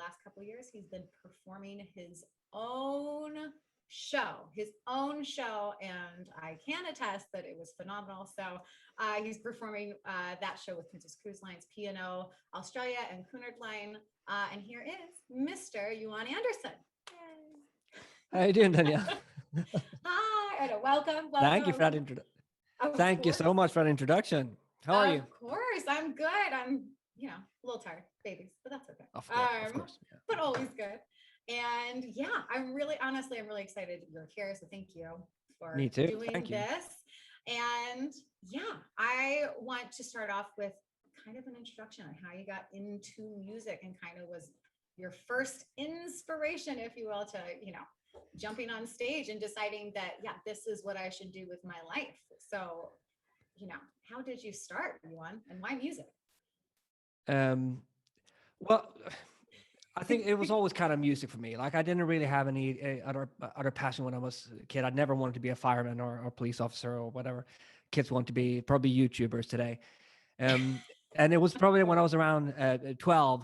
last couple of years, he's been performing his own show, and I can attest that it was phenomenal. So he's performing that show with Princess Cruise Line's P&O Australia and Cunard Line. And here is Mr. Johan Andersson. How are you doing, Danielle? Hi, and welcome. Thank you for that introduction. Thank you so much for that introduction. How are you? Of course, I'm good. I'm, a little tired, babies, but that's okay. Of course. Yeah. But always good. And yeah, I'm really excited you're here. So thank you for doing this. And yeah, I want to start off with kind of an introduction on how you got into music and kind of was your first inspiration, if you will, to, jumping on stage and deciding that, yeah, this is what I should do with my life. So, how did you start, Johan, and why music? Well, I think it was always kind of music for me. Like I didn't really have any other passion when I was a kid. I never wanted to be a fireman or a police officer or whatever kids want to be, probably YouTubers today. And it was probably when I was around 12,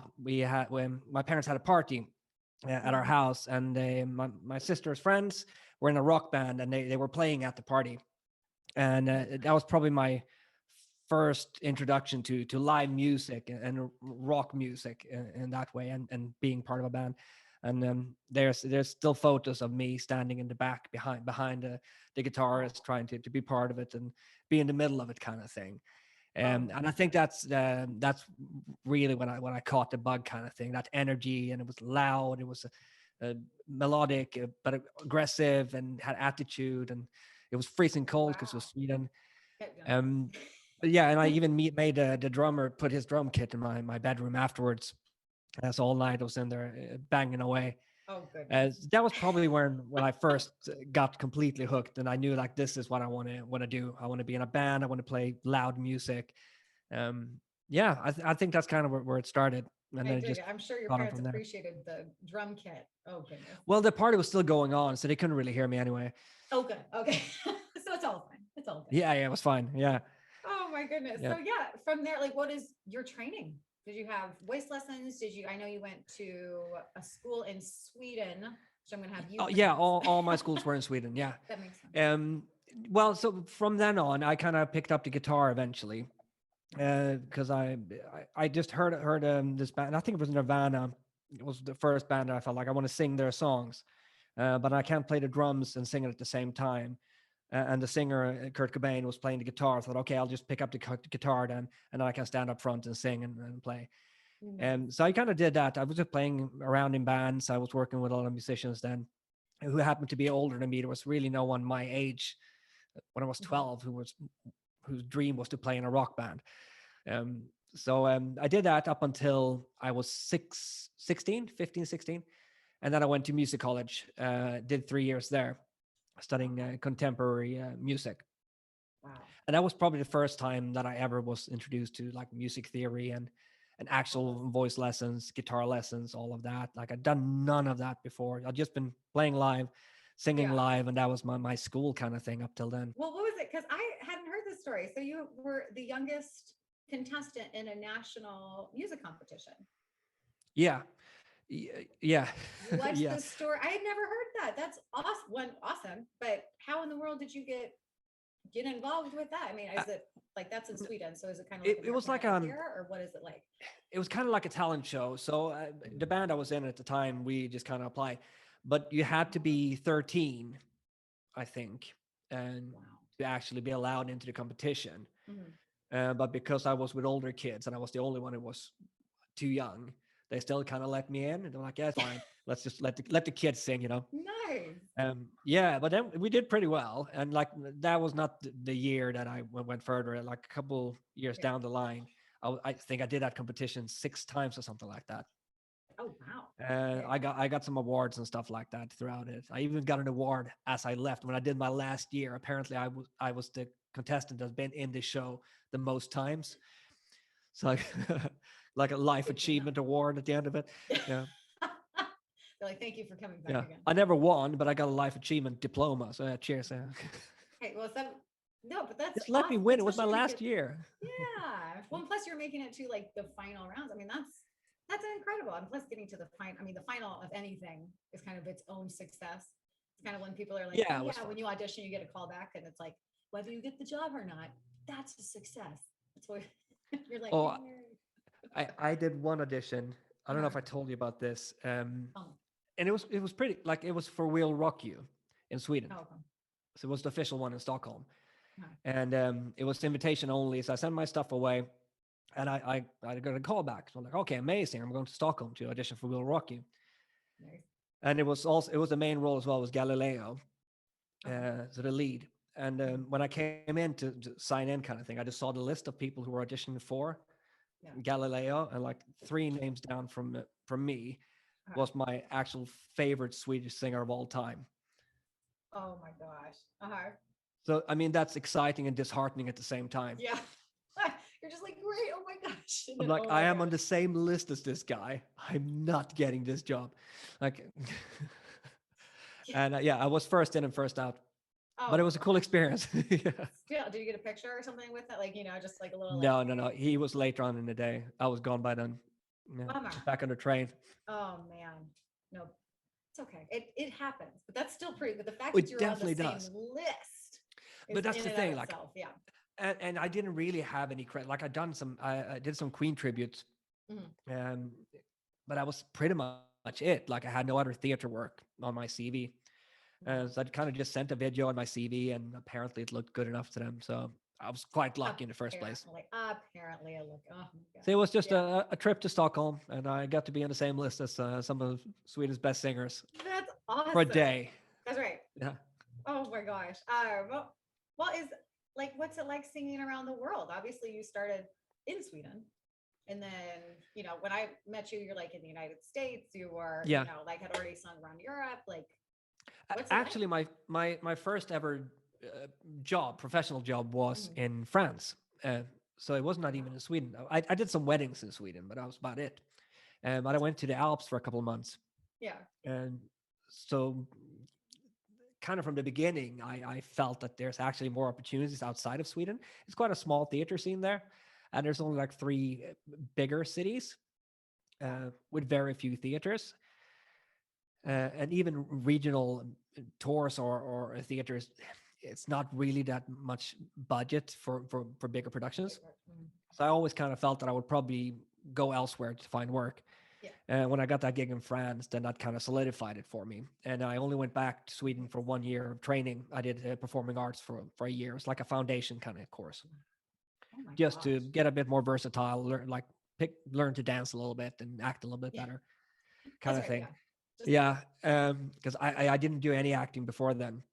when my parents had a party at our house, and my sister's friends were in a rock band, and they were playing at the party. And that was probably my first introduction to live music and rock music in that way, and being part of a band. And there's still photos of me standing in the back behind the guitarist, trying to be part of it and be in the middle of it, kind of thing. And I think that's really when I caught the bug, kind of thing. That energy, and it was loud, it was melodic but aggressive, and had attitude, and it was freezing cold because it was Sweden. But yeah, and I even made the drummer put his drum kit in my bedroom afterwards. That's all night I was in there banging away. Oh, goodness. That was probably when I first got completely hooked, and I knew, like, this is what I want to do. I want to be in a band. I want to play loud music. Yeah, I think that's kind of where it started. And then I'm sure your parents appreciated the drum kit. Oh, goodness. Well, the party was still going on, so they couldn't really hear me anyway. Oh, good. Okay. So it's all fine. It's all good. Yeah, it was fine. Yeah. Oh my goodness. Yeah. So yeah, from there, like, what is your training? Did you have voice lessons? I know you went to a school in Sweden, so I'm going to have you. Oh, yeah, all my schools were in Sweden. Yeah. That makes sense. Well, so from then on, I kind of picked up the guitar eventually, because I just heard this band. I think it was Nirvana. It was the first band that I felt like I want to sing their songs, but I can't play the drums and sing it at the same time. And the singer, Kurt Cobain, was playing the guitar. I thought, okay, I'll just pick up the guitar then, and then I can stand up front and sing and play. Mm-hmm. So I kind of did that. I was just playing around in bands. I was working with a lot of musicians then who happened to be older than me. There was really no one my age when I was 12 whose dream was to play in a rock band. So I did that up until I was 15, 16. And then I went to music college, did 3 years there, studying contemporary music. Wow. And that was probably the first time that I ever was introduced to, like, music theory and actual voice lessons, guitar lessons, all of that. Like, I'd done none of that before. I'd just been playing live, singing live, and that was my school kind of thing up till then. Well, what was it? Because I hadn't heard this story. So you were the youngest contestant in a national music competition. Yeah. What's the story? I had never heard that. That's awesome. But how in the world did you get involved with that? I mean, is it like, that's in Sweden? So is it kind of like it was like or what is it like? It was kind of like a talent show. So the band I was in at the time, we just kind of applied, but you had to be 13, I think, and to actually be allowed into the competition. Mm-hmm. But because I was with older kids and I was the only one who was too young, they still kind of let me in, and they're like, yeah, it's fine. Let's just let the kids sing, Nice. Yeah, but then we did pretty well. And like, that was not the year that I went further. Like a couple years down the line, I think I did that competition 6 times or something like that. Oh, wow. I got some awards and stuff like that throughout it. I even got an award as I left. When I did my last year, apparently I was the contestant that's been in the show the most times. So like a life achievement award at the end of it. Yeah. They're like, thank you for coming back again. I never won, but I got a life achievement diploma. So cheers. Hey, well, no, but that's just let me win. It was my last year. Yeah. Well, plus you're making it to like the final rounds. I mean, That's incredible. And plus getting to the the final of anything is kind of its own success. It's kind of when people are like, Yeah, oh it was yeah, fun. when you audition, you get a call back and it's like, whether you get the job or not, that's a success. That's what you're like, Oh, yay. I did one audition. I don't know if I told you about this. Oh, And it was pretty like it was for We'll Rock You in Sweden. oh, okay. So it was the official one in Stockholm. Uh-huh. And it was invitation only. So I sent my stuff away, and I got a call back. So I'm like, okay, amazing. I'm going to Stockholm to audition for We'll Rock You. Nice. And it was the main role as well, was Galileo, so the lead. And when I came in to sign in kind of thing, I just saw the list of people who were auditioning for Galileo, and like 3 names down from me was my actual favorite Swedish singer of all time. Oh my gosh. So, I mean, that's exciting and disheartening at the same time. Yeah. You're just like, great. Oh my gosh. I'm like, I am on the same list as this guy. I'm not getting this job. Like, and I was first in and first out. But it was a cool experience. Yeah. Did you get a picture or something with it? Like, just like a little. No. He was later on in the day. I was gone by then. Bummer. Back on the train. Oh man. No, it's okay. It happens, but that's still pretty. But the fact It that you're definitely on the does. same list. But that's the thing, like, yeah. And I didn't really have any credit. Like I did some Queen tributes, but I was pretty much it. Like I had no other theater work on my CV. So I kind of just sent a video on my CV, and apparently it looked good enough to them. So I was quite lucky in the first place. Apparently, I look. Oh my God. So it was just a trip to Stockholm, and I got to be on the same list as some of Sweden's best singers. That's awesome. For a day. That's right. Yeah. Oh my gosh. What's it like singing around the world? Obviously, you started in Sweden. And then, when I met you, you're like in the United States, you were, had already sung around Europe. Like, actually, my first ever professional job was in France. So it was not even in Sweden. I did some weddings in Sweden, but that was about it. But I went to the Alps for a couple of months. Yeah. And so kind of from the beginning, I felt that there's actually more opportunities outside of Sweden. It's quite a small theater scene there. And there's only like 3 bigger cities with very few theaters. And even regional tours or theaters, it's not really that much budget for bigger productions. So I always kind of felt that I would probably go elsewhere to find work. And when I got that gig in France, then that kind of solidified it for me. And I only went back to Sweden for 1 year of training. I did performing arts for a year. It's like a foundation kind of course, just to get a bit more versatile, learn to dance a little bit and act a little bit better, kind of thing. Because I didn't do any acting before then.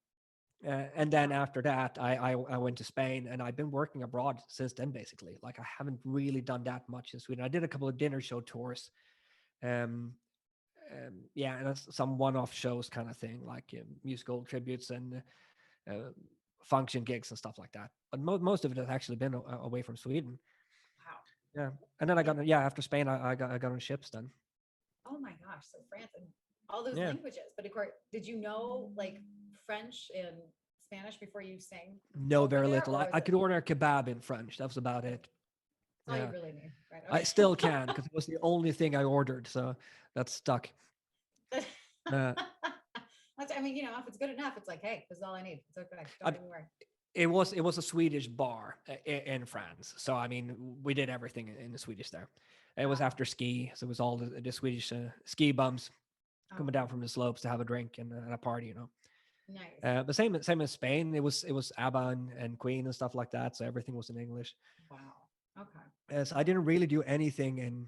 And then after that, I went to Spain, and I've been working abroad since then, basically. Like I haven't really done that much in Sweden. I did a couple of dinner show tours. And some one-off shows kind of thing, like musical tributes and function gigs and stuff like that. But most of it has actually been away from Sweden. Wow. Yeah. And then I got after Spain, I got on ships then. Oh my gosh. So France and all those languages. But of course, did you know like French and Spanish before you sang? No, very little. I could order a kebab in French. That was about it. That's all you really need, right? Okay. I still can, because it was the only thing I ordered, so that's stuck. If it's good enough, it's like, hey, this is all I need. It's okay. Don't even worry. It was a Swedish bar in France, so I mean, we did everything in the Swedish there. It was after ski, so it was all the Swedish ski bums coming down from the slopes to have a drink and a party, Nice. But same in Spain. It was ABBA and Queen and stuff like that, so everything was in English. Wow. Okay. So I didn't really do anything in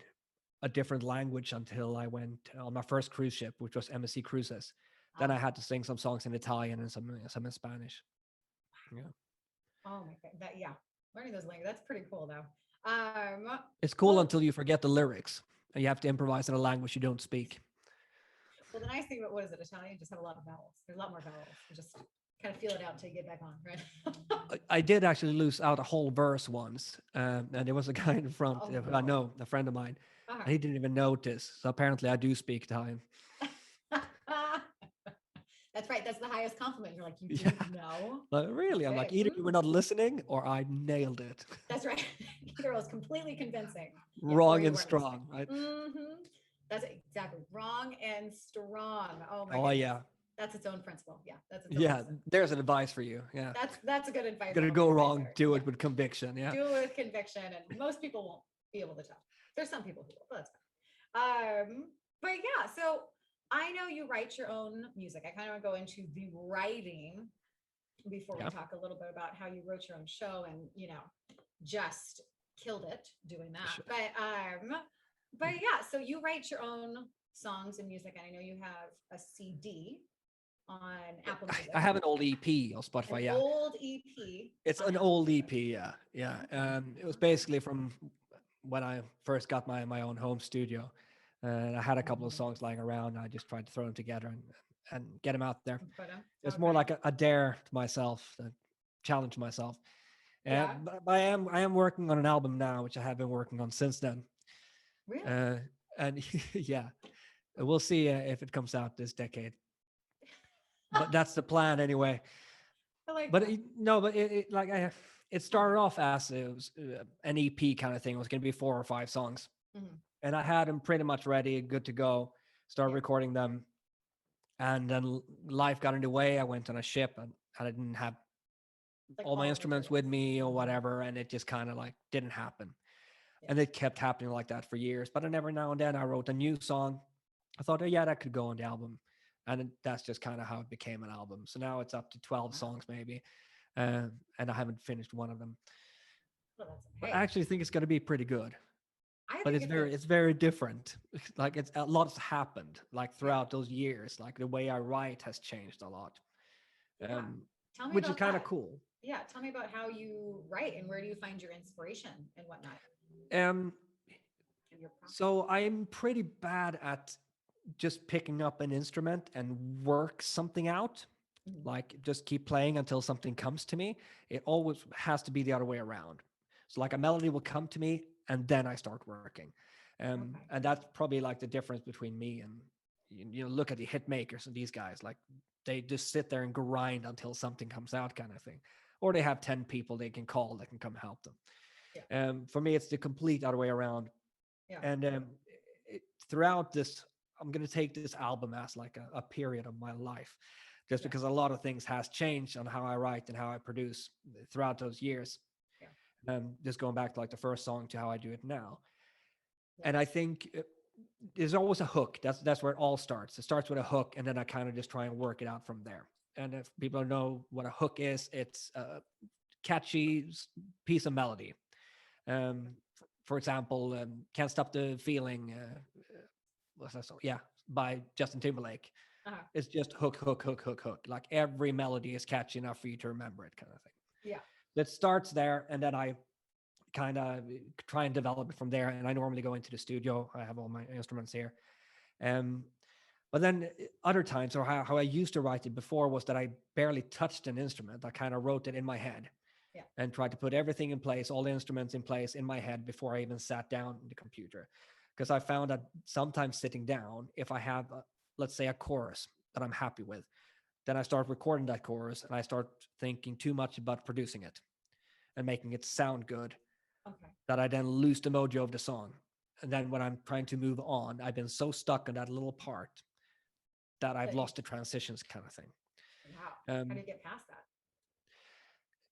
a different language until I went on my first cruise ship, which was MSC Cruises. Then I had to sing some songs in Italian and some in Spanish. Yeah. Oh my God. Learning those languages, that's pretty cool though. It's cool until you forget the lyrics and you have to improvise in a language you don't speak. Well, the nice thing about Italian? Just have a lot of vowels. There's a lot more vowels. You just kind of feel it out until you get back on, right? I did actually lose out a whole verse once, and there was a guy in front. I know, a friend of mine. And he didn't even notice. So apparently, I do speak Italian. That's right. That's the highest compliment. You're like, you didn't know. But really, I'm like, either you were not listening or I nailed it. That's right. either was completely convincing. Wrong and strong, right? Mm-hmm. That's exactly wrong and strong. Oh my Oh goodness. yeah. That's its own principle. Yeah, that's its own Yeah, principle. there's an advice for you. Yeah. That's a good advice. Gonna go wrong, do it with conviction. Yeah. Do it with conviction. And most people won't be able to tell. There's some people who will, but that's fine. But yeah, so I know you write your own music. I kind of want to go into the writing before we talk a little bit about how you wrote your own show and, just killed it doing that. Sure. But yeah, so you write your own songs and music, and I know you have a CD on Apple Music. I have an old EP on Spotify. Old EP. It's an old EP. Yeah. It was basically from when I first got my own home studio, and I had a couple of songs lying around. And I just tried to throw them together and get them out there. It's more like a dare to myself, a challenge to myself. But I am working on an album now, which I have been working on since then. Really? And yeah, we'll see if it comes out this decade. But that's the plan anyway. It started off as it was an EP kind of thing. It was going to be 4 or 5 songs, and I had them pretty much ready, good to go. Started recording them, and then life got in the way. I went on a ship, and I didn't have all my instruments with me or whatever, and it just kind of like didn't happen. And it kept happening like that for years. But every now and then I wrote a new song. I thought, that could go on the album. And that's just kind of how it became an album. So now it's up to 12 songs maybe. And I haven't finished one of them. Well, I actually think it's going to be pretty good. But it's very different. Like a lot's happened like throughout those years. Like the way I write has changed a lot. Which is kind of cool. Yeah, tell me about how you write and where do you find your inspiration and whatnot. So I'm pretty bad at just picking up an instrument and work something out, like just keep playing until something comes to me. It always has to be the other way around. So like a melody will come to me and then I start working. And that's probably like the difference between me and, look at the hit makers and these guys, like they just sit there and grind until something comes out kind of thing. Or they have 10 people they can call that can come help them. Yeah. For me, it's the complete other way around. Yeah. And throughout this, I'm going to take this album as like a period of my life, just because a lot of things has changed on how I write and how I produce throughout those years. Yeah. Just going back to like the first song to how I do it now. Yeah. And I think there's always a hook. That's where it all starts. It starts with a hook, and then I kind of just try and work it out from there. And if people don't know what a hook is, it's a catchy piece of melody. For example, Can't Stop the Feeling, what's that song? Yeah, by Justin Timberlake. Uh-huh. It's just hook. Like every melody is catchy enough for you to remember it kind of thing. Yeah. That starts there, and then I kind of try and develop it from there. And I normally go into the studio. I have all my instruments here. But then other times, or how I used to write it before, was that I barely touched an instrument. I kind of wrote it in my head. Yeah. And tried to put everything in place, all the instruments in place in my head before I even sat down in the computer. Because I found that sometimes sitting down, if I have, let's say, a chorus that I'm happy with, then I start recording that chorus and I start thinking too much about producing it and making it sound good, that I then lose the mojo of the song. And then when I'm trying to move on, I've been so stuck on that little part that I've lost the transitions kind of thing. Wow. How do you get past that?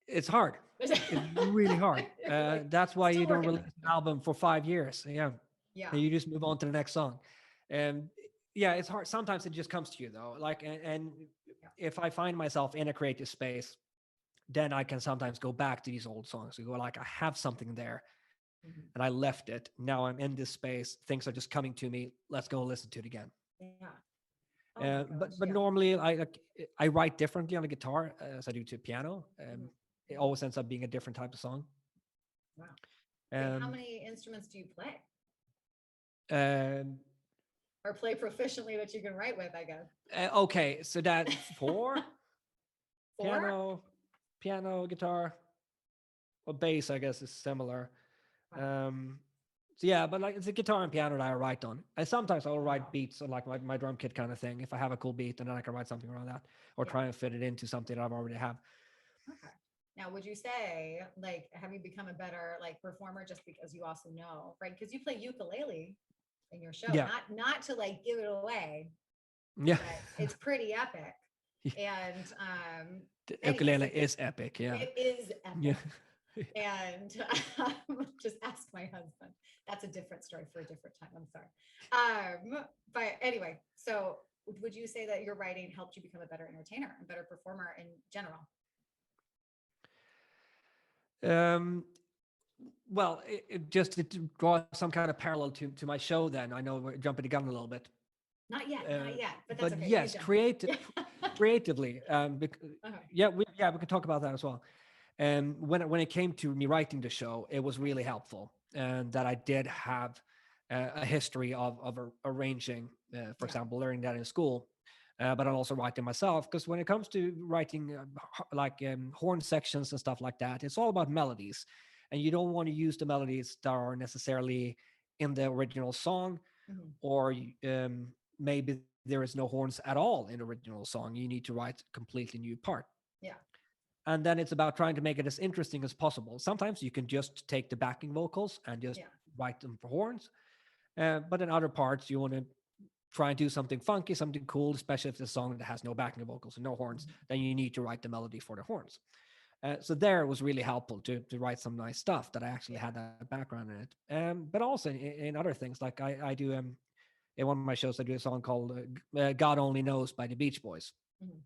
It's hard. It's really hard. That's why you don't release an album for 5 years. Yeah. And you just move on to the next song. And it's hard. Sometimes it just comes to you though. Like, and if I find myself in a creative space, then I can sometimes go back to these old songs and go like, I have something there and I left it. Now I'm in this space. Things are just coming to me. Let's go listen to it again. Yeah. But normally I write differently on the guitar as I do to piano. It always ends up being a different type of song. Wow. How many instruments do you play? Or play proficiently that you can write with, I guess. Okay, so that's 4. 4? Piano, guitar, or bass, I guess is similar. Wow. So yeah, but like it's a guitar and piano that I write on. And sometimes I'll write beats on like my drum kit kind of thing. If I have a cool beat, and then I can write something around that, or try and fit it into something that I already have. Okay. Now, would you say, like, have you become a better like performer just because you also know, right? Because you play ukulele in your show, Yeah. not to like give it away, Yeah. but it's pretty epic. And The anyways, ukulele is epic. Yeah. it is Yeah. epic. And just ask my husband. That's a different story for a different time. I'm sorry. But anyway, so would you say that your writing helped you become a better entertainer and better performer in general? Well, just to draw some kind of parallel to my show, then I know we're jumping the gun a little bit. Not yet, but that's But okay. yes, creatively. Uh-huh. Yeah, we can talk about that as well. And when it came to me writing the show, it was really helpful, and that I did have a history of arranging, for example, learning that in school. But I'm also writing myself, because when it comes to writing horn sections and stuff like that, it's all about melodies, and you don't want to use the melodies that are necessarily in the original song, Mhm. or maybe there is no horns at all in the original song. You need to write a completely new part. Yeah. And then it's about trying to make it as interesting as possible. Sometimes you can just take the backing vocals and just Yeah. write them for horns. But in other parts, you want to try and do something funky, something cool, especially if it's a song that has no backing vocals and no horns, then you need to write the melody for the horns. So there it was really helpful to write some nice stuff that I actually had that background in it. But also in other things, like I do in one of my shows, I do a song called God Only Knows by the Beach Boys. Mhm.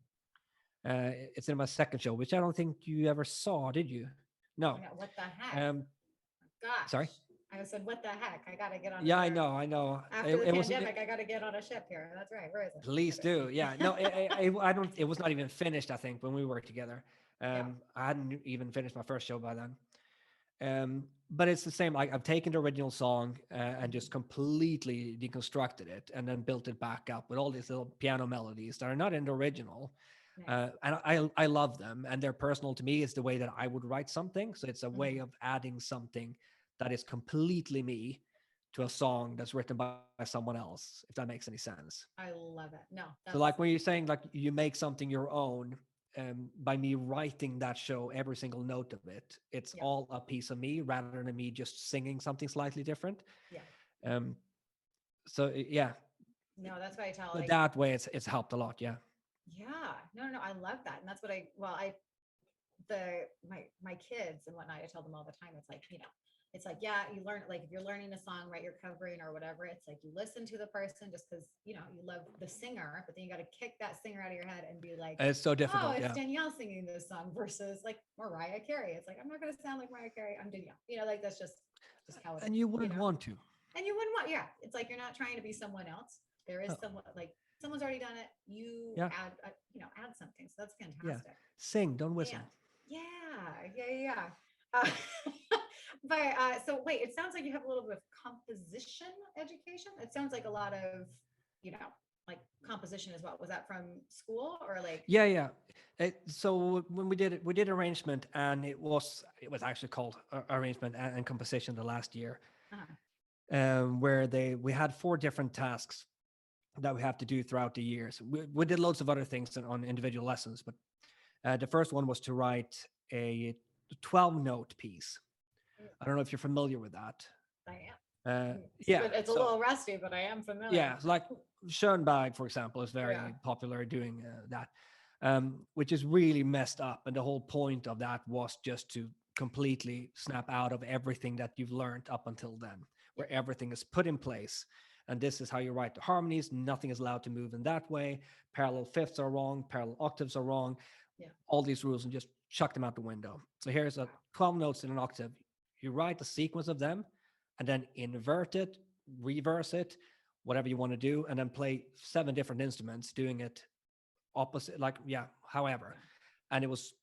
It's in my second show, which I don't think you ever saw, did you? Oh, No. no, what the heck? Um, Sorry. Gosh. I said, what the heck? I gotta get on Yeah, I another. know, I know. After the It was. pandemic, I gotta get on a ship here. That's right. Where is it? Please do. Yeah. No, I don't. It was not even finished. I think when we were together, Yeah. I hadn't even finished my first show by then. But it's the same. Like I've taken the original song and just completely deconstructed it, and then built it back up with all these little piano melodies that are not in the original. Nice. And I love them, and they're personal to me. It's the way that I would write something. So it's a way of adding something that is completely me to a song that's written by someone else, if that makes any sense. I love it. No, So that's like when you're saying like you make something your own, by me writing that show, every single note of it, it's yeah. all a piece of me rather than me just singing something slightly different. Yeah. Um, yeah, No, that's what I tell like that way it's helped a lot. Yeah. yeah. No, I love that. And that's what my kids and whatnot, I tell them all the time. It's like, it's like, yeah, you learn, like if you're learning a song, right, you're covering or whatever, it's like you listen to the person just because you love the singer, but then you got to kick that singer out of your head and be like, It's so difficult. oh, it's Yeah. Danielle singing this song versus like Mariah Carey. It's like, I'm not going to sound like Mariah Carey. I'm Danielle. Like that's just how it is. And you wouldn't want to. And you wouldn't want, yeah. It's like you're not trying to be someone else. There is someone like someone's already done it. You add, add something. So that's fantastic. Yeah. Sing, don't whistle. Yeah. But so wait, it sounds like you have a little bit of composition education. It sounds like a lot of, like composition as well. Was that from school or like? Yeah. So when we did arrangement, and it was actually called arrangement and composition the last year, where we had 4 different tasks that we have to do throughout the years. We did loads of other things on individual lessons, but the first one was to write a 12-note piece. I don't know if you're familiar with that. I am. Yeah. It's a little rusty, but I am familiar. Yeah. So like Schoenberg, for example, is very popular doing that, which is really messed up. And the whole point of that was just to completely snap out of everything that you've learned up until then, where everything is put in place. And this is how you write the harmonies. Nothing is allowed to move in that way. Parallel fifths are wrong. Parallel octaves are wrong. Yeah. All these rules, and just chuck them out the window. So here's 12 notes in an octave. You write a sequence of them and then invert it, reverse it, whatever you want to do, and then play 7 different instruments doing it opposite, however. And it was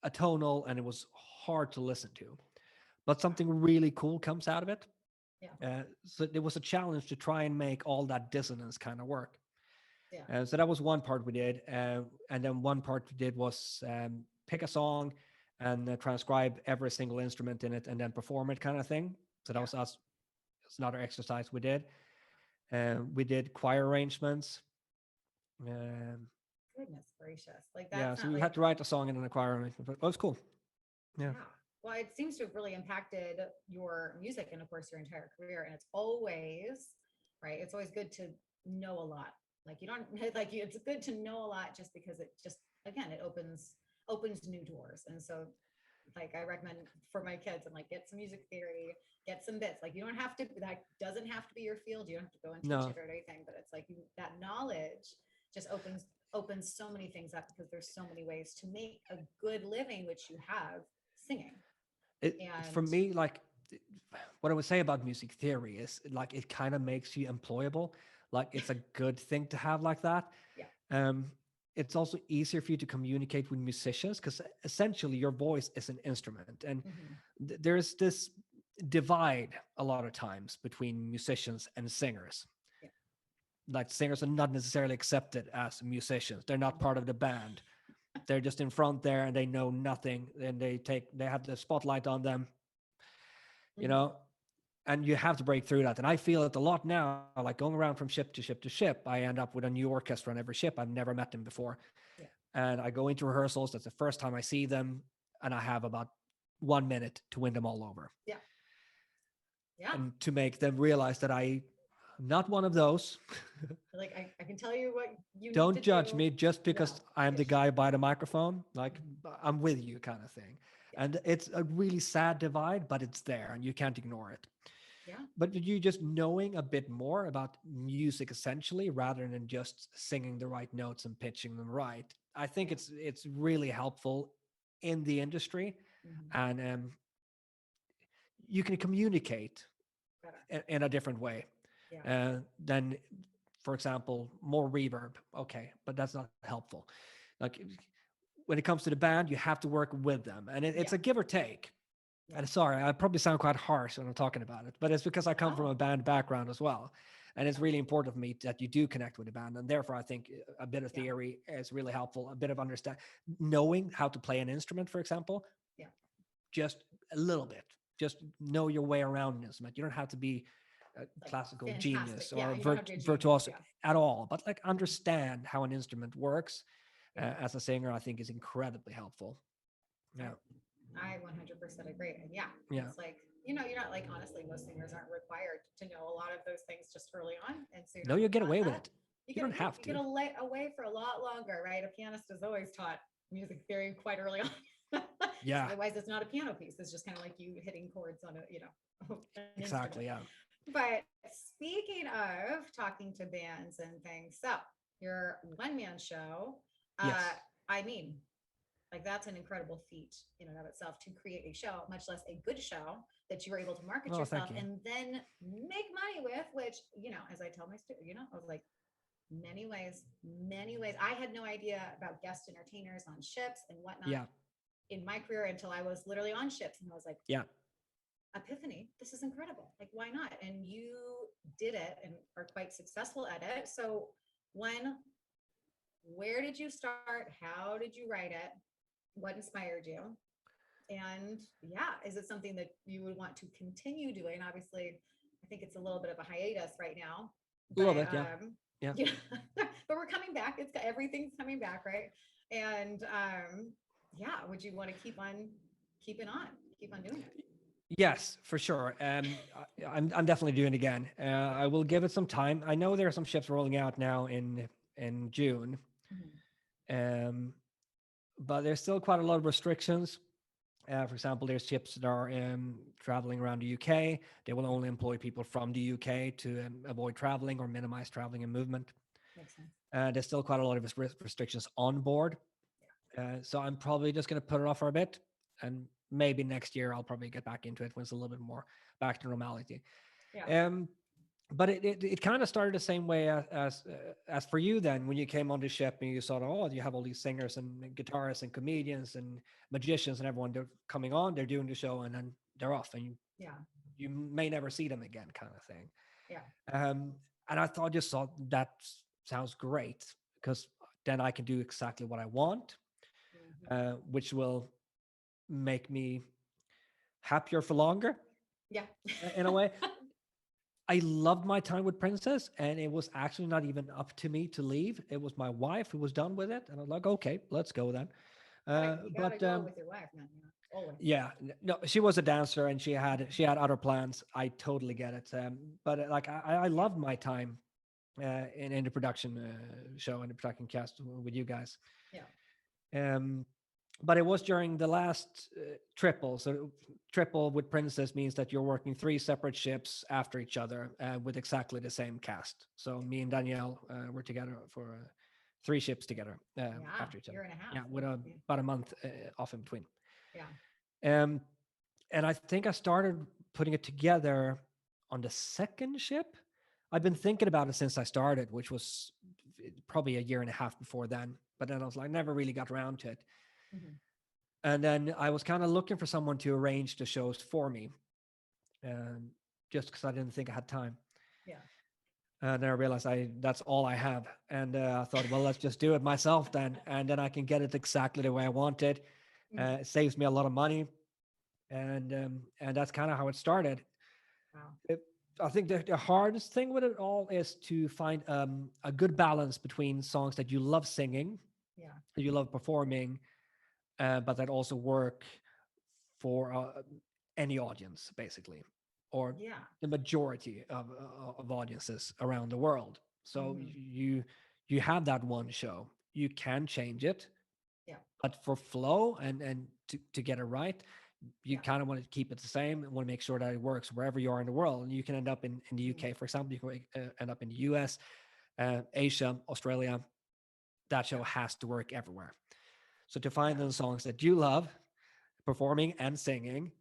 atonal and it was hard to listen to. But something really cool comes out of it. Yeah. So it was a challenge to try and make all that dissonance kind of work. Yeah. So that was one part we did. And then one part we did was pick a song and transcribe every single instrument in it and then perform it, kind of thing. So that was us. It's another exercise we did. We did choir arrangements. Goodness gracious. Like that. Yeah, so we had to write a song in a choir arrangement, but it was cool. Yeah. Yeah. Well, it seems to have really impacted your music and, of course, your entire career. And it's always, right? It's always good to know a lot. Like you don't like you. It's good to know a lot just because it just again it opens new doors. And so, like I recommend for my kids, I'm like get some music theory, get some bits. Like you don't have to. That doesn't have to be your field. You don't have to go and teach No. it or anything. But it's like that knowledge just opens so many things up because there's so many ways to make a good living, which you have singing. For And me, like what I would say about music theory is like it kind of makes you employable. Like it's a good thing to have like that. yeah, Um, it's also easier for you to communicate with musicians because essentially your voice is an instrument, and there's this divide a lot of times between musicians and singers. yeah, Like singers are not necessarily accepted as musicians; they're not part of the band. They're just in front there and they know nothing, and they have the spotlight on them, you know, and you have to break through that. And I feel it a lot now, like going around from ship to ship to ship. I end up with a new orchestra on every ship. I've never met them before. yeah, And I go into rehearsals. That's the first time I see them. And I have about 1 minute to win them all over. yeah, yeah. And to make them realize that I'm not one of those. Like I can tell you what you Don't need to judge do. me just because No, I'm the guy by the microphone. Like I'm with you kind of thing. yeah, And it's a really sad divide, but it's there and you can't ignore it. yeah, But you just knowing a bit more about music essentially rather than just singing the right notes and pitching them right, I think yeah. it's really helpful in the industry. And you can communicate Better. in a different way Yeah, than, for example, more reverb. Okay, but that's not helpful. Like when it comes to the band, you have to work with them, and it's yeah, a give or take. yeah. And sorry, I probably sound quite harsh when I'm talking about it, but it's because I come from No, a band background as well. And it's yeah, really important for me that you do connect with the band. And therefore, I think a bit of yeah, theory is really helpful, a bit of understand, knowing how to play an instrument, for example, yeah. just a little bit. Just know your way around an instrument. You don't have to be a Like classical fantastic. genius Yeah, or you don't have to be a genius. virtuoso Yeah. at all, but like understand how an instrument works Yeah. as a singer, I think is incredibly helpful. Yeah. I 100% agree. And yeah, Yeah. it's like, you're not like, honestly, most singers aren't required to know a lot of those things just early on. And so you're No, not you get taught away with that. it. You don't have You to. get away for a lot longer, right? A pianist is always taught music theory quite early on. Yeah. Otherwise, it's not a piano piece. It's just kind of like you hitting chords on an Exactly. instrument. Yeah. But speaking of talking to bands and things, so your one-man show, Yes. I mean, like that's an incredible feat in and of itself to create a show, much less a good show that you were able to market Oh, yourself thank you. and then make money with, which, as I tell my students, I was like, many ways, many ways. I had no idea about guest entertainers on ships and whatnot Yeah. in my career until I was literally on ships. And I was like, Yeah. epiphany, this is incredible. Like, why not? And you did it and are quite successful at it. So where did you start? How did you write it? What inspired you? And yeah, is it something that you would want to continue doing? Obviously, I think it's a little bit of a hiatus right now, A little but bit. Yeah. Yeah. yeah, but we're coming back. Everything's coming back, right? And yeah, would you want to keep on doing it? Yes, for sure. I'm definitely doing it again. I will give it some time. I know there are some ships rolling out now in June, um, but there's still quite a lot of restrictions. For example, there's ships that are traveling around the UK. They will only employ people from the UK to avoid traveling or minimize traveling and movement. Makes sense. There's still quite a lot of restrictions on board. So I'm probably just going to put it off for a bit, and maybe next year I'll probably get back into it when it's a little bit more back to normality. Yeah. But it kind of started the same way as for you then when you came on the ship and you saw, oh, you have all these singers and guitarists and comedians and magicians and everyone, they're coming on, they're doing the show, and then they're off, and you may never see them again, kind of thing. Yeah. And I thought that sounds great because then I can do exactly what I want, which will make me happier for longer. Yeah. In a way. I loved my time with Princess, and it was actually not even up to me to leave. It was my wife who was done with it, and I was like, okay, let's go then. You gotta go with your wife, man. Always. Yeah, no, she was a dancer and she had other plans. I totally get it. But like I loved my time in the production show and the production cast with you guys. Yeah. Um, but it was during the last triple. So triple with Princess means that you're working three separate ships after each other with exactly the same cast. So me and Danielle were together for three ships together after each other. Year and a half. Yeah, with about a month off in between. Yeah. Um, and I think I started putting it together on the second ship. I've been thinking about it since I started, which was probably a year and a half before then. But then I was like, never really got around to it. Mm-hmm. And then I was kind of looking for someone to arrange the shows for me, just because I didn't think I had time. Yeah. And then I realized that's all I have. And I thought, well, let's just do it myself then. And then I can get it exactly the way I want it. Mm-hmm. It saves me a lot of money. And that's kind of how it started. Wow. I think the hardest thing with it all is to find a good balance between songs that you love singing, that you love performing, but that also work for any audience, basically, or the majority of audiences around the world. So you have that one show, you can change it, but for flow and to get it right, you kind of want to keep it the same and want to make sure that it works wherever you are in the world. And you can end up in the UK, for example, you can end up in the US, Asia, Australia. That show has to work everywhere. So to find those songs that you love, performing and singing,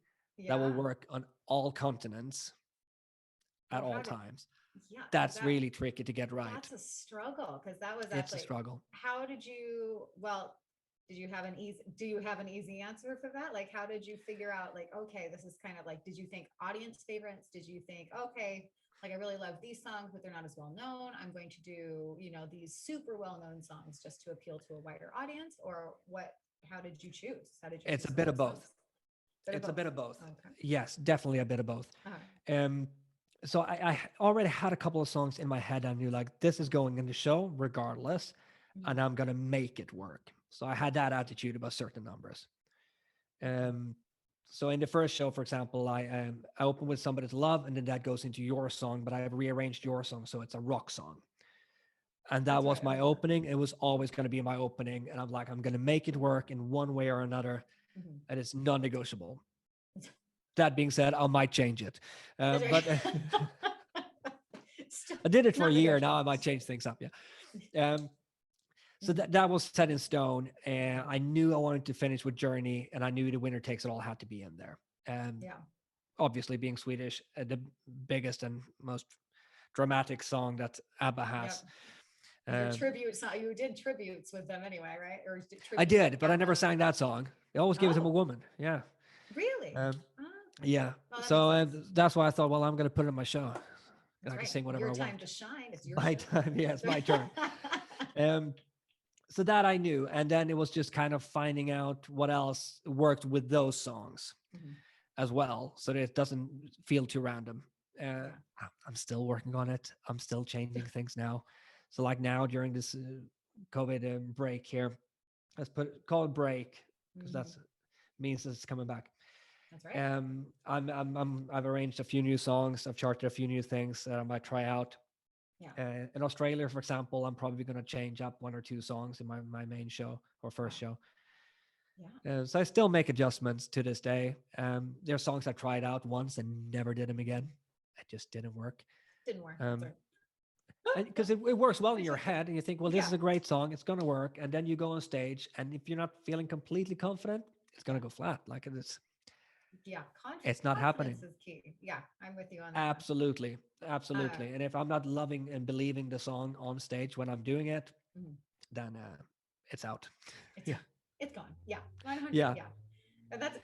that will work on all continents at all times. That's really tricky to get right. That's a struggle, because that was actually, it's a struggle. How did you, do you have an easy answer for that? Like, how did you figure out, like, okay, this is kind of like, did you think audience favorites? Did you think, okay, like, I really love these songs, but they're not as well known, I'm going to do, these super well-known songs just to appeal to a wider audience? Or what, how did you choose? It's a bit of both. It's a bit of both. Okay. Yes, definitely a bit of both. So I already had a couple of songs in my head. I knew, like, this is going in the show regardless, and I'm going to make it work. So I had that attitude about certain numbers. So in the first show, for example, I open with Somebody's Love, and then that goes into Your Song, but I have rearranged Your Song so it's a rock song. And that was my opening. It was always going to be my opening. And I'm like, I'm going to make it work in one way or another. And it's non-negotiable. That being said, I might change it. But I did it for a year. Now I might change things up. Yeah. So that was set in stone. And I knew I wanted to finish with Journey. And I knew The Winner Takes It All had to be in there. Obviously, being Swedish, the biggest and most dramatic song that ABBA has. Your tribute song, you did tributes with them anyway, right? Or I did, but I never sang that song. They always gave it to a woman. Yeah. Really? Yeah. Well, so that's why I thought, well, I'm going to put it in my show. And I can sing whatever I want. Your time to shine. It's your my time. Yeah, it's my turn. So that I knew. And then it was just kind of finding out what else worked with those songs as well, so that it doesn't feel too random. I'm still working on it. I'm still changing things now. So like now during this COVID break here, let's call it break, because that means it's coming back. That's right. I've arranged a few new songs. I've charted a few new things that I might try out. Yeah. In Australia, for example, I'm probably going to change up one or two songs in my main show or first show. Yeah. So I still make adjustments to this day. There are songs I tried out once and never did them again. It just didn't work. Didn't work. Because it works well in your head, and you think, well, this is a great song, it's going to work, and then you go on stage, and if you're not feeling completely confident, it's going to go flat. Like it's it's not happening. Is key. Yeah, I'm with you on that. Absolutely. And if I'm not loving and believing the song on stage when I'm doing it, then it's out. It's gone. Yeah, 100. Yeah. And that's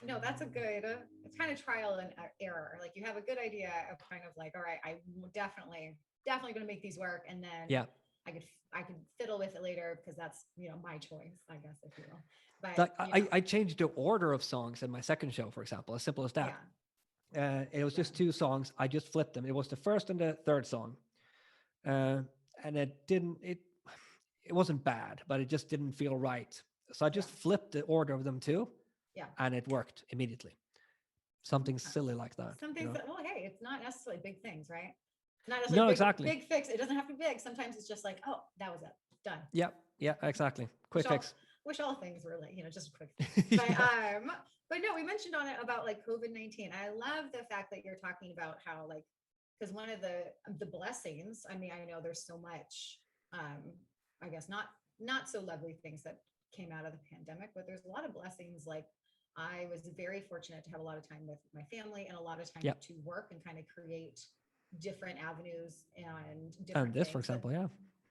a good, it's kind of trial and error. Like, you have a good idea of kind of like, all right, I definitely going to make these work. And then I could fiddle with it later, because that's, my choice, I guess, if you will. But I changed the order of songs in my second show, for example, as simple as that. It was just two songs. I just flipped them. It was the first and the third song. And it wasn't bad, but it just didn't feel right. So I just flipped the order of them too. Yeah. And it worked immediately. Something silly like that. Something that, well, hey, it's not necessarily big things, right? Not No, necessarily exactly. big fix. It doesn't have to be big. Sometimes it's just like, oh, that was it. Done. Yeah, exactly. Quick fix. Wish all things were like, just a quick fix. But no, we mentioned on it about like COVID-19. I love the fact that you're talking about how like, because one of the blessings, I mean, I know there's so much, I guess not so lovely things that came out of the pandemic, but there's a lot of blessings. Like I was very fortunate to have a lot of time with my family and a lot of time to work and kind of create different avenues and different and this, for example,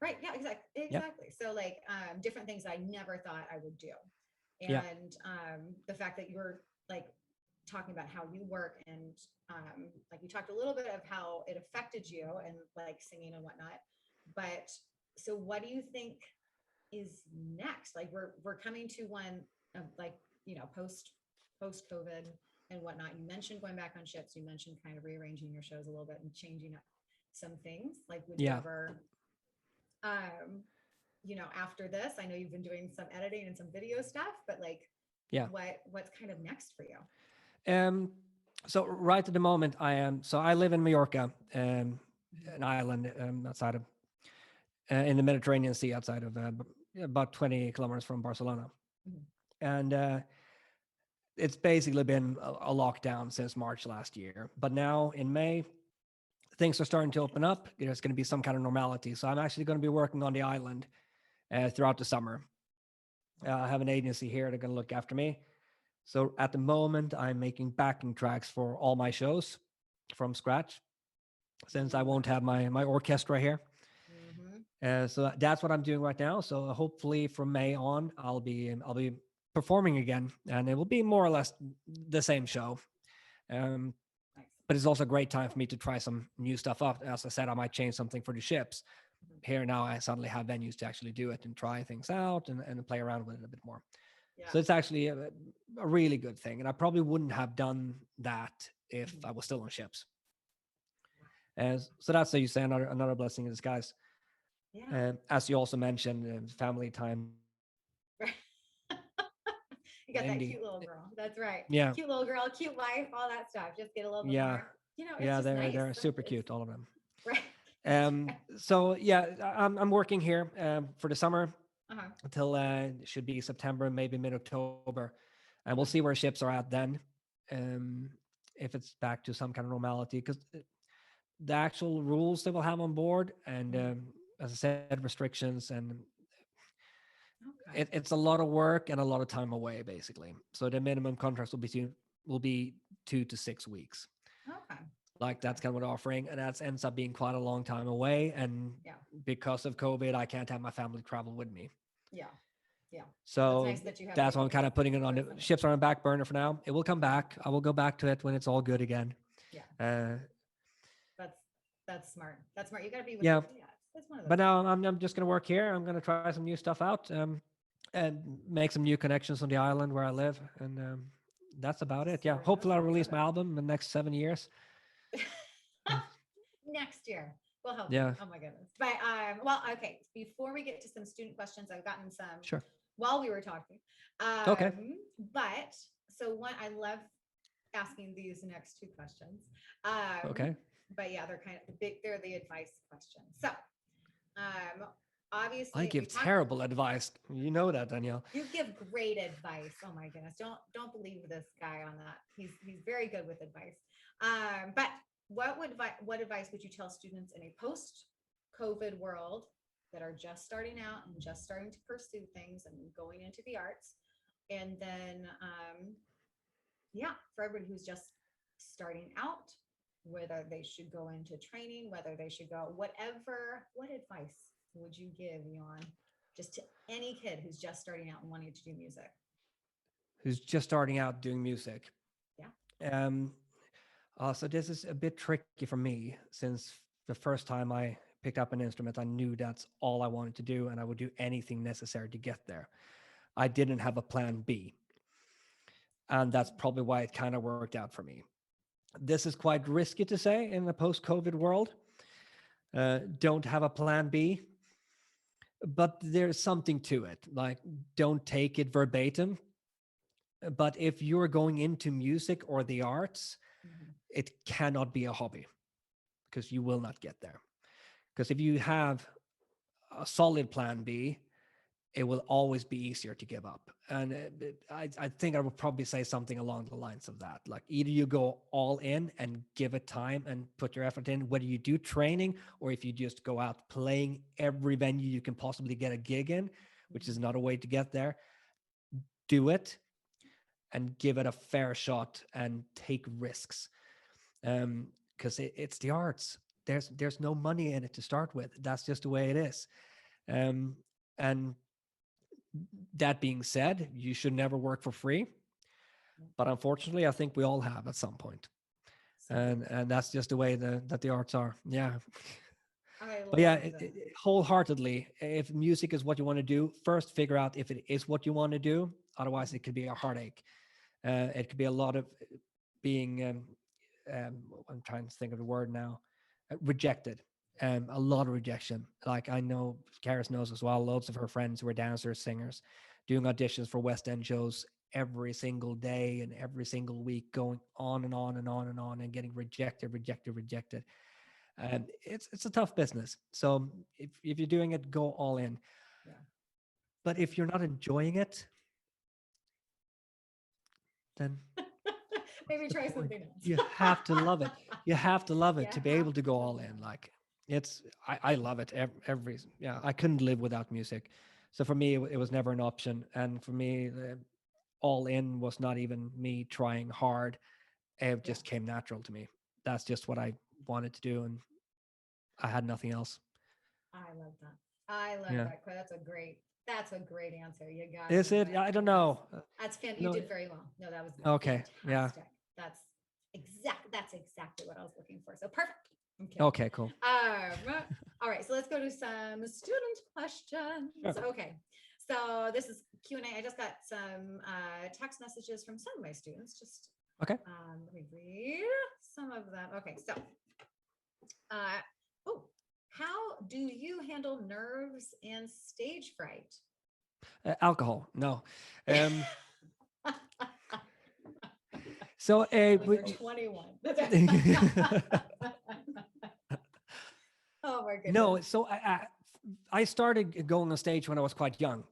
right. Yeah, exactly. Yep. So like different things I never thought I would do. And the fact that you're like talking about how you work and like you talked a little bit of how it affected you and like singing and whatnot. But so what do you think is next? Like we're coming to one of like, post COVID and whatnot. You mentioned going back on ships. You mentioned kind of rearranging your shows a little bit and changing up some things. Like would you ever after this, I know you've been doing some editing and some video stuff, but like what's kind of next for you? So right at the moment I live in Mallorca, an island outside of in the Mediterranean Sea, outside of about 20 kilometers from Barcelona. And it's basically been a lockdown since March last year, but now in May things are starting to open up. There's going to be some kind of normality, so I'm actually going to be working on the island throughout the summer. I have an agency here that's going to look after me. So at the moment, I'm making backing tracks for all my shows from scratch, since I won't have my orchestra here. So that's what I'm doing right now. So hopefully from May on, I'll be performing again, and it will be more or less the same show. But it's also a great time for me to try some new stuff up. As I said, I might change something for the ships. Here now, I suddenly have venues to actually do it and try things out and play around with it a bit more. So it's actually a really good thing. And I probably wouldn't have done that if I was still on ships. So that's, so you say, another blessing in disguise. As you also mentioned, family time. You got that cute little girl. That's right. Yeah. Cute little girl, cute wife, all that stuff. Just get a little bit more. It's they're nice. super cute, all of them. Right. So I'm working here for the summer until it should be September, maybe mid-October, and we'll see where ships are at then. If it's back to some kind of normality, because the actual rules they will have on board, and as I said, restrictions, and it's a lot of work and a lot of time away, basically. So the minimum contracts will be 2 to 6 weeks. Okay. Like that's kind of what I'm offering, and that ends up being quite a long time away. And because of COVID, I can't have my family travel with me. Yeah. So nice that's why I'm kind of putting it on. The ships are on the back burner for now. It will come back. I will go back to it when it's all good again. Yeah. That's smart. That's smart. You got to be with That's one of those. But now I'm just going to work here. I'm going to try some new stuff out and make some new connections on the island where I live. And that's about it. Yeah. Hopefully I'll release my album in the next 7 years. Next year. We'll help. Yeah. Oh my goodness. But well, okay. Before we get to some student questions, I've gotten some while we were talking. Okay. But so one, I love asking these next two questions. Okay. But yeah, they're kind of big. They're the advice questions. So, obviously, I give terrible advice. You know that, Danielle. You give great advice. Oh my goodness! Don't believe this guy on that. He's very good with advice. But what advice would you tell students in a post-COVID world that are just starting out and just starting to pursue things and going into the arts, and then for everybody who's just starting out, whether they should go into training, whether they should go what advice would you give, Johan, just to any kid who's just starting out and wanting to do music? Who's just starting out doing music? Yeah. So this is a bit tricky for me, since the first time I picked up an instrument, I knew that's all I wanted to do, and I would do anything necessary to get there. I didn't have a plan B. And that's probably why it kind of worked out for me. This is quite risky to say in the post-COVID world. Don't have a plan B. But there's something to it. Like, don't take it verbatim. But if you're going into music or the arts, Mhm. it cannot be a hobby because you will not get there. Because if you have a solid plan B, it will always be easier to give up. And I think I would probably say something along the lines of that. Like either you go all in and give it time and put your effort in, whether you do training or if you just go out playing every venue you can possibly get a gig in, which is another way to get there. Do it and give it a fair shot and take risks. Because it's the arts. There's no money in it to start with. That's just the way it is. And that being said, you should never work for free. But unfortunately, I think we all have at some point. And that's just the way that the arts are. Yeah. But yeah, wholeheartedly, if music is what you want to do, first figure out if it is what you want to do. Otherwise, it could be a heartache. It could be a lot of being, I'm trying to think of the word now, rejected. A lot of rejection. Like I know Karis knows as well, loads of her friends who are dancers, singers, doing auditions for West End shows every single day and every single week, going on and on and on and on and getting rejected. And it's a tough business. So if you're doing it, go all in. Yeah. But if you're not enjoying it, then maybe try something else. You have to love it. You have to love it to be able to go all in. Like I love it. I couldn't live without music. So for me, it was never an option. And for me, all in was not even me trying hard. It just came natural to me. That's just what I wanted to do. And I had nothing else. I love that. I love that. That's a great answer. You got Is it? I don't know. That's fantastic. You did very well. No, that was okay. Fantastic. Yeah. That's exactly what I was looking for. So perfect. Okay, cool. All right. So let's go to some student questions. Sure. Okay. So this is Q&A. I just got some text messages from some of my students. Just okay. Let me read some of them. Okay. So how do you handle nerves and stage fright? Alcohol. No. So you're 21. Oh my goodness. No, so I started going on stage when I was quite young.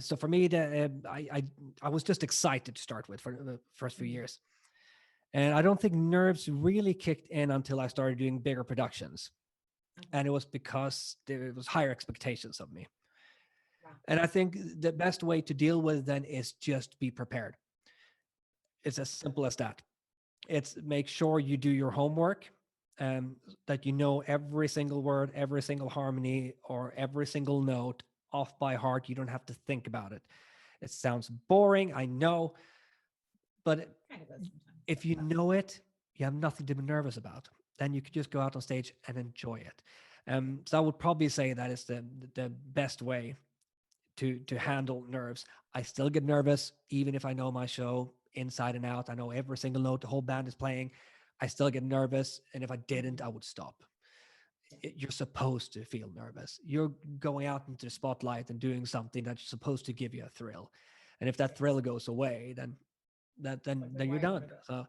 So for me, I was just excited to start with for the first few years. And I don't think nerves really kicked in until I started doing bigger productions. And it was because there was higher expectations of me. Wow. And I think the best way to deal with it then is just be prepared. It's as simple as that. It's make sure you do your homework, that you know every single word, every single harmony, or every single note off by heart. You don't have to think about it. It sounds boring, I know, but if you know it, you have nothing to be nervous about. Then you could just go out on stage and enjoy it. So I would probably say that is the best way to handle nerves. I still get nervous, even if I know my show inside and out. I know every single note the whole band is playing. I still get nervous. And if I didn't, I would stop. You're supposed to feel nervous. You're going out into the spotlight and doing something that's supposed to give you a thrill. And if that thrill goes away, then you're done. So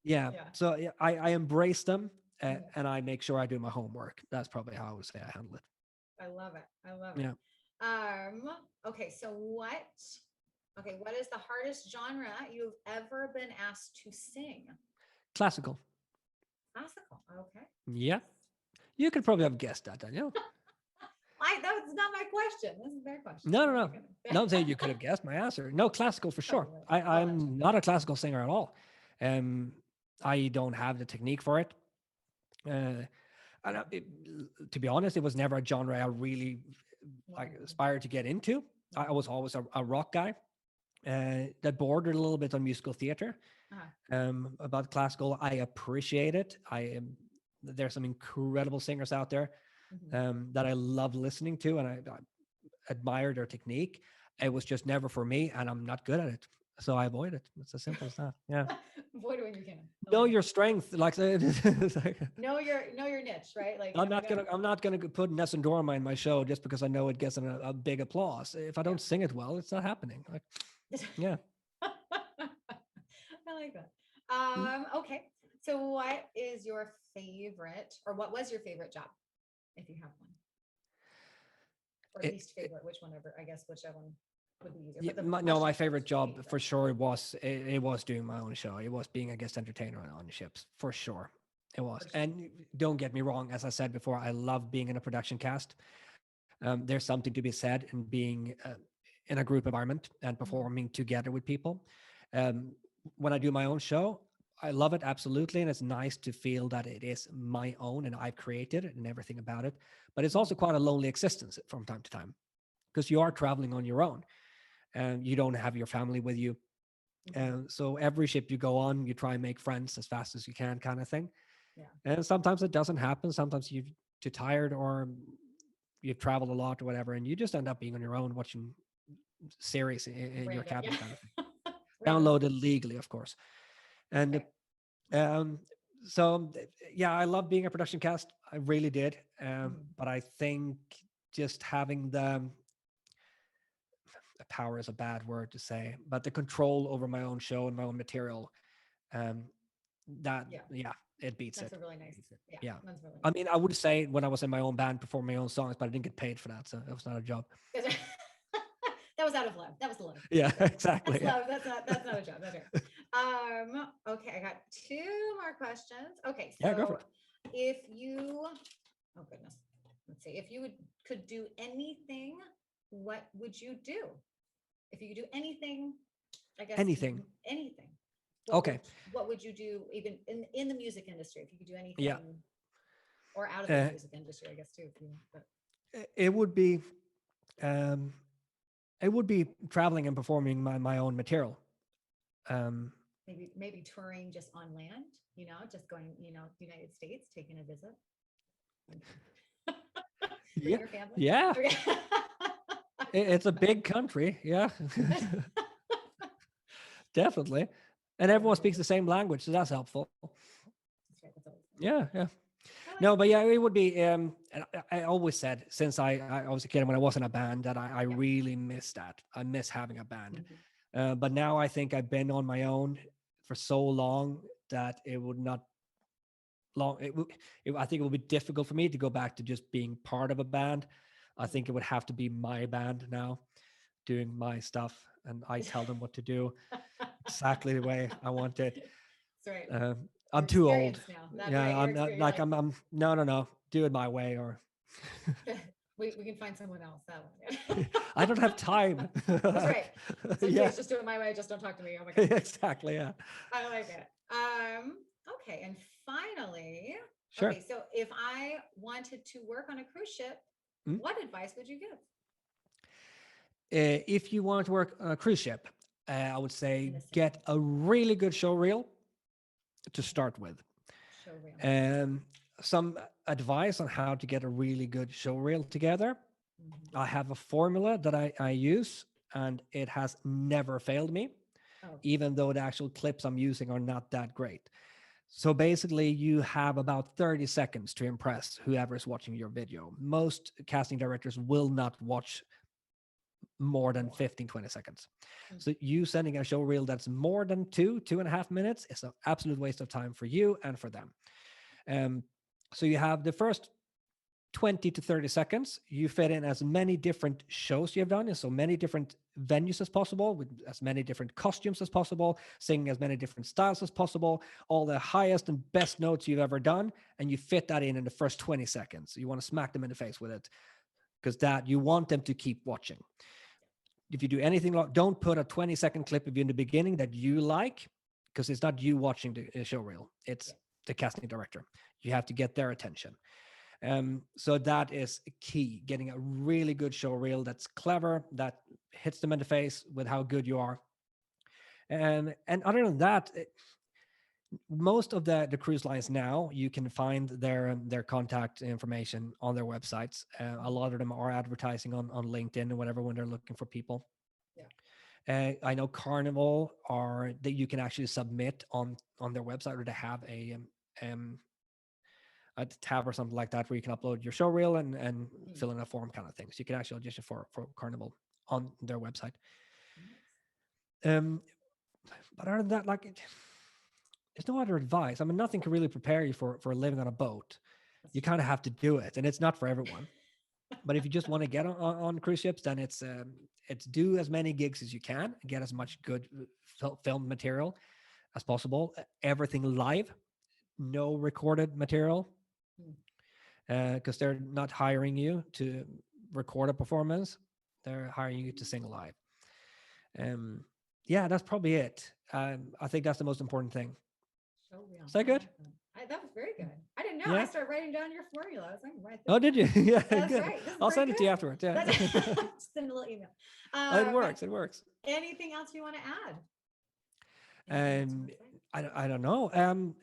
yeah. So I embrace them and I make sure I do my homework. That's probably how I would say I handle it. I love it. Yeah. Okay. So what is the hardest genre you've ever been asked to sing? Classical. Okay. Yeah. You could probably have guessed that, Daniel. That's not my question. This is their question. No. No, I'm saying you could have guessed my answer. No, classical for sure. I'm not a classical singer at all. I don't have the technique for it. To be honest, it was never a genre I really aspired to get into. I was always a rock guy that bordered a little bit on musical theater. About classical, I appreciate it. There's some incredible singers out there that I love listening to, and I admire their technique. It was just never for me, and I'm not good at it. So I avoid it. It's as simple as that. Yeah. Avoid it when you can. Know your strength. Like know your niche, right? Like I'm not gonna put Ness and Dorma in my show just because I know it gets a big applause. If I don't sing it well, it's not happening. Like, yeah. like that. Okay. So what is your favorite, or what was your favorite job, if you have one? Or least favorite, whichever would be easier. But my favorite job for sure was it was doing my own show. It was being a guest entertainer on ships, for sure. It was. Sure. And don't get me wrong, as I said before, I love being in a production cast. There's something to be said in being in a group environment and performing together with people. When I do my own show, I love it, absolutely. And it's nice to feel that it is my own and I've created it and everything about it. But it's also quite a lonely existence from time to time, because you are traveling on your own and you don't have your family with you. And so every ship you go on, you try and make friends as fast as you can, kind of thing. Yeah. And sometimes it doesn't happen. Sometimes you're too tired, or you've traveled a lot or whatever, and you just end up being on your own watching series in your cabin, kind of thing. Downloaded legally, of course. And so yeah, I love being a production cast. I really did. But I think just having the power is a bad word to say, but the control over my own show and my own material, it beats that's it. A really nice. Yeah. That's really nice. I mean, I would say when I was in my own band performing my own songs, but I didn't get paid for that, so it was not a job. That was out of love. That was love. Yeah, exactly. That's love. That's not a job. That's right. Okay, I got 2 more questions. Okay, so go for it. If you, oh goodness, let's see. If you could do anything, what would you do? If you could do anything, I guess anything. What would you do, even in the music industry? If you could do anything, or out of the music industry, I guess too. It would be traveling and performing my own material. Maybe touring just on land, just going, United States, taking a visit. Yeah. Your family? Yeah. Okay. It's a big country. Yeah. Definitely. And everyone speaks the same language, so that's helpful. Yeah. No, but yeah, it would be. And I always said, since I was a kid, when I was in a band, that I really miss that. I miss having a band. But now I think I've been on my own for so long that it would not long. I think it would be difficult for me to go back to just being part of a band. I think it would have to be my band now, doing my stuff, and I tell them what to do exactly the way I want it. That's right. I'm too old. I'm not like I'm no, do it my way, or we can find someone else that way. I don't have time. That's right. So please just do it my way. Just don't talk to me. Oh my God. Exactly. Yeah. I like it. Okay. And finally, sure. Okay. So if I wanted to work on a cruise ship, what advice would you give? If you want to work on a cruise ship, I would say get a really good show reel to start with. Show reel. Some advice on how to get a really good show reel together. I have a formula that I use, and it has never failed me, even though the actual clips I'm using are not that great. So basically, you have about 30 seconds to impress whoever is watching your video. Most casting directors will not watch more than 15-20 seconds. So you sending a show reel that's more than 2.5 minutes is an absolute waste of time for you and for them. So you have the first 20 to 30 seconds, you fit in as many different shows you have done in so many different venues as possible, with as many different costumes as possible, singing as many different styles as possible, all the highest and best notes you've ever done, and you fit that in the first 20 seconds. You want to smack them in the face with it, because that you want them to keep watching. If you do anything like, don't put a 20-second clip of you in the beginning that you like, because it's not you watching the show reel, it's the casting director. You have to get their attention. So that is key, getting a really good show reel that's clever, that hits them in the face with how good you are. And other than that, most of the cruise lines now, you can find their contact information on their websites. A lot of them are advertising on LinkedIn and whatever when they're looking for people. I know Carnival that you can actually submit on their website, or they have a tab or something like that where you can upload your show reel and fill in a form, kind of thing. So you can actually audition for Carnival on their website. But other than that, there's no other advice. I mean, nothing can really prepare you for living on a boat. You kind of have to do it, and it's not for everyone. But if you just want to get on cruise ships, then it's do as many gigs as you can, get as much good film material as possible. Everything live, no recorded material, because they're not hiring you to record a performance; they're hiring you to sing live. Yeah, that's probably it. I think that's the most important thing. So real. Is that good? That was very good. I didn't know. Yeah. I started writing down your formula. I was like, write this. Oh, did you? Yeah, that's good. right. I'll send it to you afterwards. Yeah. Send a little email. It works. It works. Anything else you want to add? I don't know. You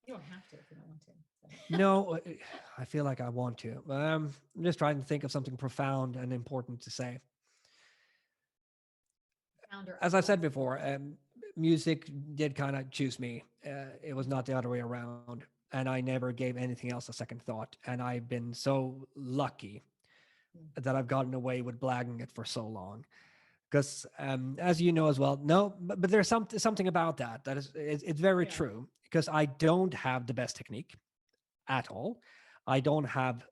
don't have to if you don't want to. So. No, I feel like I want to. I'm just trying to think of something profound and important to say. As I said before, music did kind of choose me. It was not the other way around. And I never gave anything else a second thought. And I've been so lucky that I've gotten away with blagging it for so long. Because as you know as well, but there's something about that it's very true. Because I don't have the best technique at all. I don't have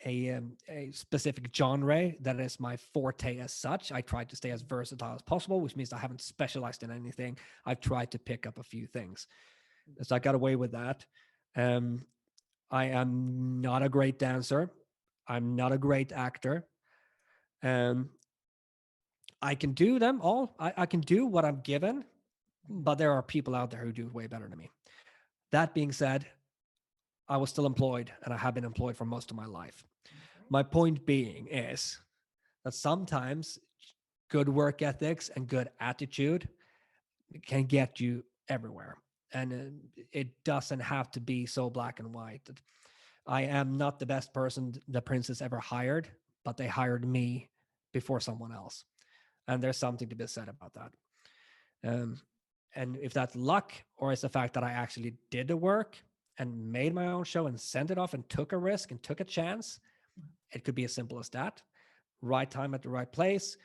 a specific genre that is my forte as such. I try to stay as versatile as possible, which means I haven't specialized in anything. I've tried to pick up a few things. So I got away with that. I am not a great dancer. I'm not a great actor. I can do them all. I can do what I'm given, but there are people out there who do it way better than me. That being said, I was still employed, and I have been employed for most of my life. My point being is that sometimes good work ethics and good attitude can get you everywhere. And it doesn't have to be so black and white. I am not the best person the princess ever hired, but they hired me before someone else. And there's something to be said about that. And if that's luck, or it's the fact that I actually did the work and made my own show and sent it off and took a risk and took a chance, it could be as simple as that. Right time at the right place,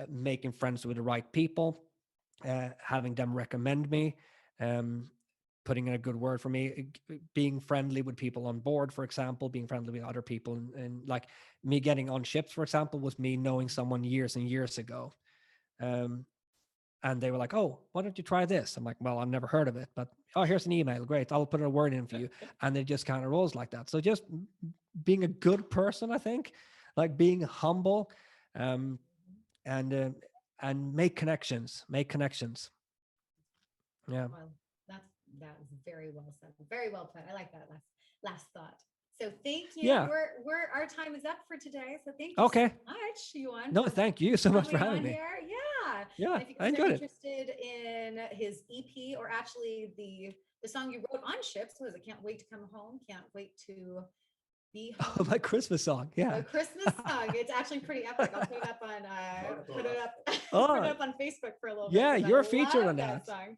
making friends with the right people, having them recommend me, putting in a good word for me, being friendly with people on board, for example, being friendly with other people. And like me getting on ships, for example, was me knowing someone years and years ago. And they were like, oh, why don't you try this? I'm like, well, I've never heard of it, but oh, here's an email. Great. I'll put a word in for you. And it just kind of rolls like that. So just being a good person, I think, like being humble, and make connections. Yeah. Well, that was very well said. Very well put. I like that last thought. So thank you. Yeah. Our time is up for today. So thank you so much, Johan. No, thank you so much for having me. Here. Yeah. Yeah. If you guys are interested in his EP, or actually the song you wrote on ships, was it Can't Wait to Come Home, Can't Wait to Be Home. Oh, my Christmas song. Yeah. A Christmas song. It's actually pretty epic. I'll put it up on put it up on Facebook for a little bit. Yeah, you're featured on that song.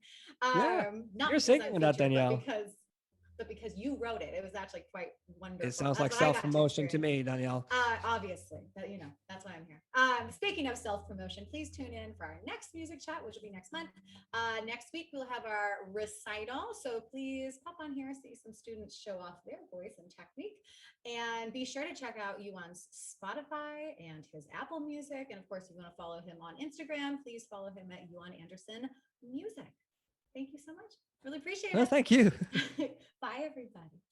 Not you're singing on that, Danielle. But because you wrote it, it was actually quite wonderful. It sounds like self-promotion to me, Danielle. Obviously, but that's why I'm here. Speaking of self-promotion, please tune in for our next music chat, which will be next month. Next week, we'll have our recital. So please pop on here, see some students show off their voice and technique. And be sure to check out Johans' Spotify and his Apple Music. And of course, if you want to follow him on Instagram, please follow him at Johan Andersson Music. Thank you so much. Really appreciate it. Thank you. Bye, everybody.